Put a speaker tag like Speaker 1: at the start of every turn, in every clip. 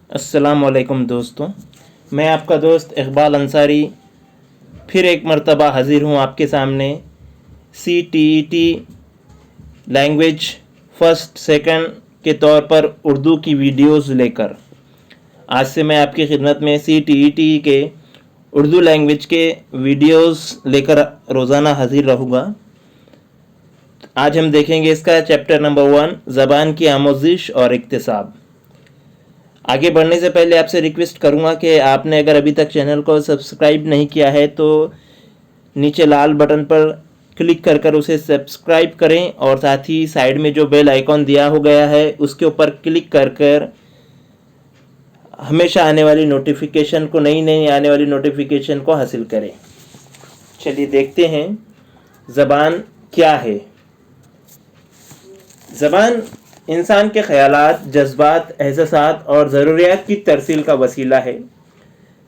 Speaker 1: अस्सलाम वालेकुम दोस्तों, मैं आपका दोस्त इकबाल अंसारी फिर एक मर्तबा हाज़िर हूँ आपके सामने CTET लैंग्वेज फ़र्स्ट सेकंड के तौर पर उर्दू की वीडियोस लेकर। आज से मैं आपकी खिदमत में CTET के उर्दू लैंग्वेज के वीडियोस लेकर रोज़ाना हाज़िर रहूँगा। आज हम देखेंगे इसका चैप्टर नंबर 1, ज़बान की आमोज़िश और इक्तिसाब। आगे बढ़ने से पहले आपसे रिक्वेस्ट करूंगा कि आपने अगर अभी तक चैनल को सब्सक्राइब नहीं किया है तो नीचे लाल बटन पर क्लिक कर उसे सब्सक्राइब करें और साथ ही साइड में जो बेल आइकॉन दिया हो गया है उसके ऊपर क्लिक कर हमेशा आने वाली नोटिफिकेशन को नई आने वाली नोटिफिकेशन को हासिल करें। चलिए देखते हैं ज़बान क्या है। ज़बान इंसान के ख़यालात, जज्बात, एहसासात और ज़रूरियात की तरसील का वसीला है।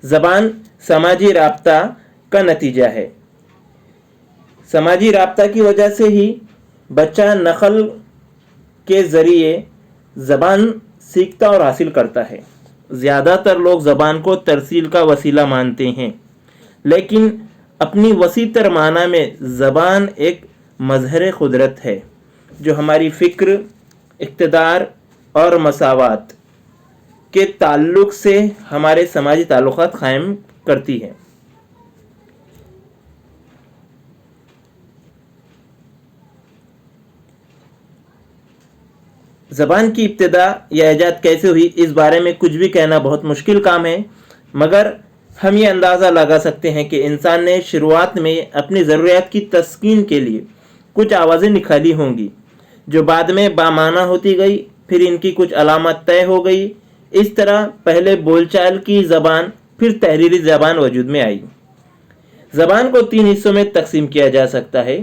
Speaker 1: ज़बान समाजी राब्ता का नतीजा है। समाजी राब्ता की वजह से ही बच्चा नक़ल के ज़रिए ज़बान सीखता और हासिल करता है। ज़्यादातर लोग ज़बान को तरसील का वसीला मानते हैं, लेकिन अपनी वसी तर माना में ज़बान एक मज़हर क़ुदरत है जो हमारी फ़िक्र, इक़्तिदार और मसावात के ताल्लुक़ से हमारे समाजी ताल्लुक़ात क़ायम करती है। ज़बान की इब्तिदा या ईजाद कैसे हुई, इस बारे में कुछ भी कहना बहुत मुश्किल काम है, मगर हम ये अंदाज़ा लगा सकते हैं कि इंसान ने शुरुआत में अपनी ज़रूरियात की तस्कीन के लिए कुछ आवाज़ें निकाली होंगी जो बाद में बामाना होती गई, फिर इनकी कुछ अलामत तय हो गई। इस तरह पहले बोलचाल की ज़बान, फिर तहरीरी ज़बान वजूद में आई। ज़बान को 3 हिस्सों में तकसीम किया जा सकता है।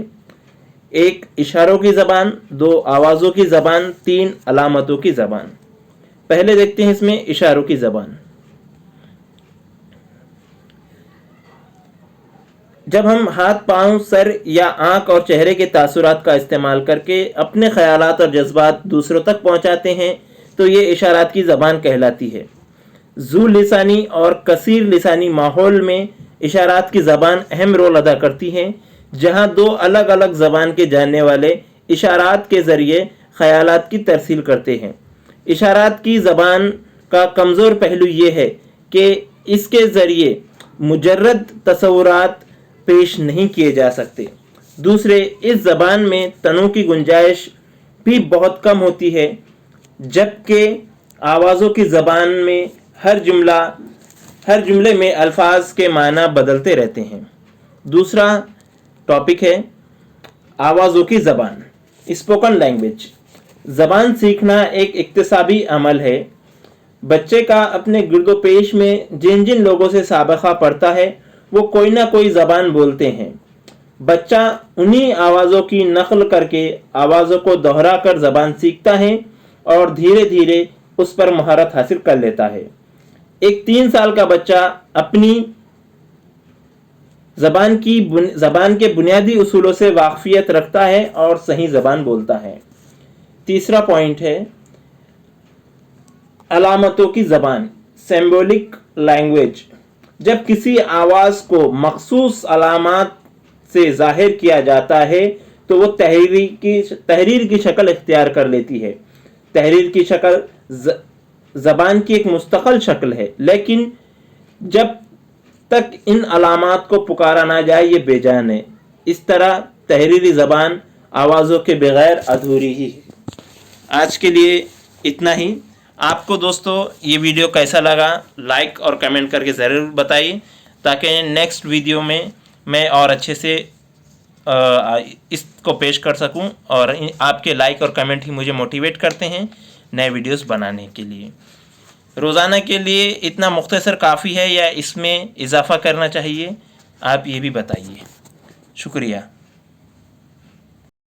Speaker 1: 1 इशारों की ज़बान, 2 आवाज़ों की ज़बान, 3 अलामतों की ज़बान। पहले देखते हैं इसमें इशारों की ज़बान। जब हम हाथ, पाँव, सर या आँख और चेहरे के तासुरात का इस्तेमाल करके अपने ख़यालात और जज्बात दूसरों तक पहुँचाते हैं तो ये इशारात की ज़बान कहलाती है। ज़ू लिसानी और कसीर लिसानी माहौल में इशारात की ज़बान अहम रोल अदा करती है, जहाँ 2 अलग अलग ज़बान के जानने वाले इशारात के ज़रिए ख़यालात की तरसील करते हैं। इशारात की ज़बान का कमज़ोर पहलू ये है कि इसके ज़रिए मुजर्रद तसव्वुरात पेश नहीं किए जा सकते। दूसरे, इस ज़बान में तनों की गुंजाइश भी बहुत कम होती है, जबकि आवाज़ों की ज़बान में हर जुमले में अल्फाज के माना बदलते रहते हैं। दूसरा टॉपिक है आवाज़ों की ज़बान, स्पोकन लैंग्वेज। ज़बान सीखना एक इक्तिसाबी अमल है। बच्चे का अपने गिरदोपेश में जिन जिन लोगों से साबक़ा पड़ता है वो कोई ना कोई ज़बान बोलते हैं। बच्चा उन्हीं आवाज़ों की नक़ल करके आवाज़ों को दोहरा कर ज़बान सीखता है और धीरे धीरे उस पर महारत हासिल कर लेता है। एक 3 साल का बच्चा अपनी ज़बान के बुनियादी उसूलों से वाक़फ़ियत रखता है और सही ज़बान बोलता है। तीसरा पॉइंट है अलामतों की ज़बान, सिंबॉलिक लैंग्वेज। जब किसी आवाज़ को मखसूस अलामात से ज़ाहिर किया जाता है तो वो तहरीर की शक्ल इख्तियार कर लेती है। तहरीर की शक्ल ज़बान की एक मुस्तक़ल शक्ल है, लेकिन जब तक इन अलामात को पुकारा ना जाए ये बेजान है। इस तरह तहरीरी ज़बान आवाज़ों के बग़ैर अधूरी ही है। आज के लिए इतना ही। आपको दोस्तों ये वीडियो कैसा लगा लाइक और कमेंट करके ज़रूर बताइए, ताकि नेक्स्ट वीडियो में मैं और अच्छे से इसको पेश कर सकूं, और आपके लाइक और कमेंट ही मुझे मोटिवेट करते हैं नए वीडियोस बनाने के लिए। रोज़ाना के लिए इतना मुख्तसर काफ़ी है या इसमें इजाफ़ा करना चाहिए, आप ये भी बताइए। शुक्रिया।